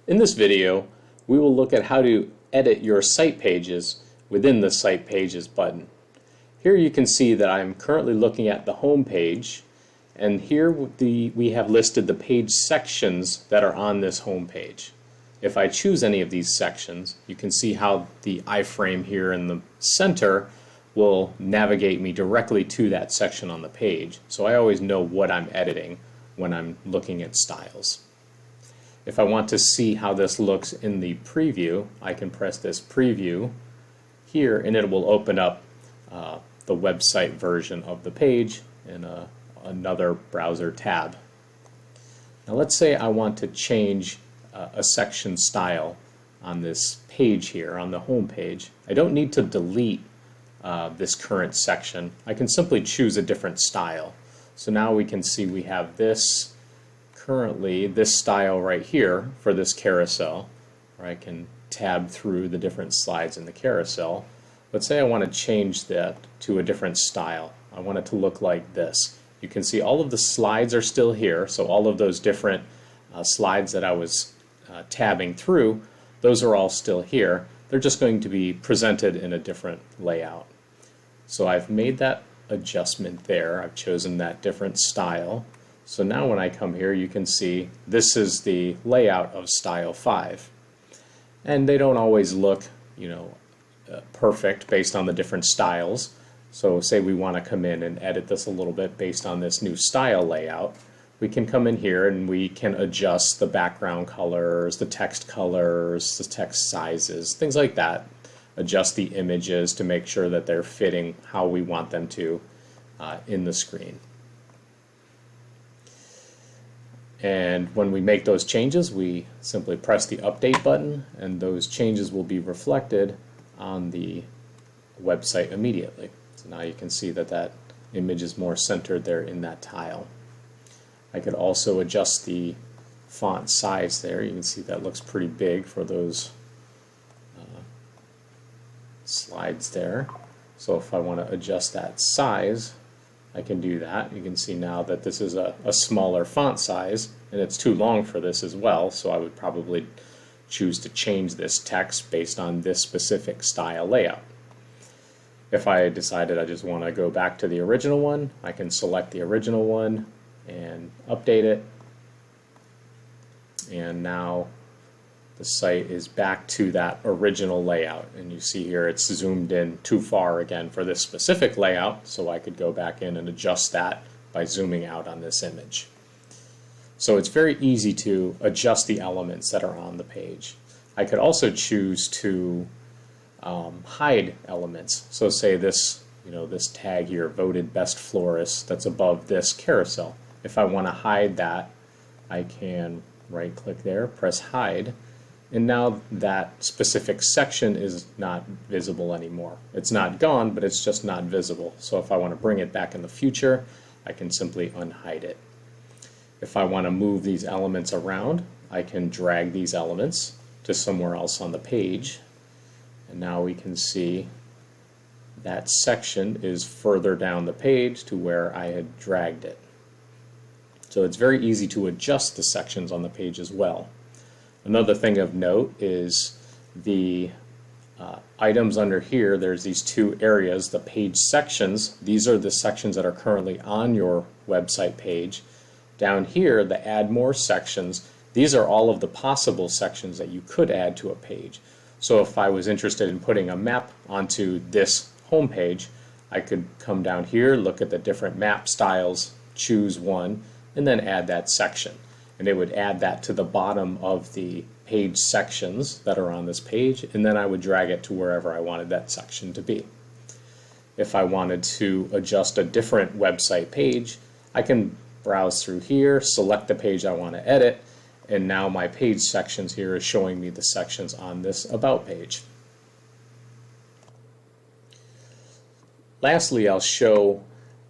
In this video, we will look at how to edit your site pages within the Site Pages button. Here you can see that I'm currently looking at the home page, and here we have listed the page sections that are on this home page. If I choose any of these sections, you can see how the iframe here in the center will navigate me directly to that section on the page, so I always know what I'm editing when I'm looking at styles. If I want to see how this looks in the preview, I can press this preview here and it will open up the website version of the page in another browser tab. Now let's say I want to change a section style on this page here, on the home page. I don't need to delete this current section. I can simply choose a different style. So now we can see we have this currently, this style right here for this carousel, where I can tab through the different slides in the carousel. Let's say I want to change that to a different style. I want it to look like this. You can see all of the slides are still here, so all of those different slides that I was tabbing through, those are all still here. They're just going to be presented in a different layout. So I've made that adjustment there. I've chosen that different style. So now when I come here, you can see this is the layout of style 5. And they don't always look, perfect based on the different styles. So say we want to come in and edit this a little bit based on this new style layout. We can come in here and we can adjust the background colors, the text sizes, things like that. Adjust the images to make sure that they're fitting how we want them to in the screen. And when we make those changes, we simply press the update button and those changes will be reflected on the website immediately. So now you can see that that image is more centered there in that tile. I could also adjust the font size there. You can see that looks pretty big for those slides there. So if I want to adjust that size, I can do that. You can see now that this is a smaller font size and it's too long for this as well, so I would probably choose to change this text based on this specific style layout. If I decided I just want to go back to the original one, I can select the original one and update it, and now the site is back to that original layout, and you see here it's zoomed in too far again for this specific layout, so I could go back in and adjust that by zooming out on this image. So it's very easy to adjust the elements that are on the page. I could also choose to hide elements. So say this, this tag here, voted best florist, that's above this carousel. If I want to hide that, I can right click there, press hide, and now that specific section is not visible anymore. It's not gone, but it's just not visible. So if I want to bring it back in the future, I can simply unhide it. If I want to move these elements around, I can drag these elements to somewhere else on the page. And now we can see that section is further down the page to where I had dragged it. So it's very easy to adjust the sections on the page as well. Another thing of note is the items under here. There's these two areas, the page sections. These are the sections that are currently on your website page. Down here, the add more sections. These are all of the possible sections that you could add to a page. So if I was interested in putting a map onto this home page, I could come down here, look at the different map styles, choose one, and then add that section. And it would add that to the bottom of the page sections that are on this page, and then I would drag it to wherever I wanted that section to be. If I wanted to adjust a different website page, I can browse through here, select the page I want to edit, and now my page sections here is showing me the sections on this About page. Lastly, I'll show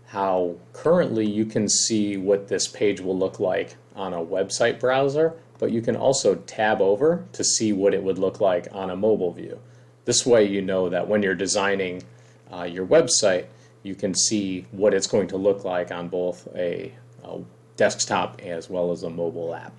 how currently you can see what this page will look like on a website browser, but you can also tab over to see what it would look like on a mobile view. This way you know that when you're designing your website, you can see what it's going to look like on both a desktop as well as a mobile app.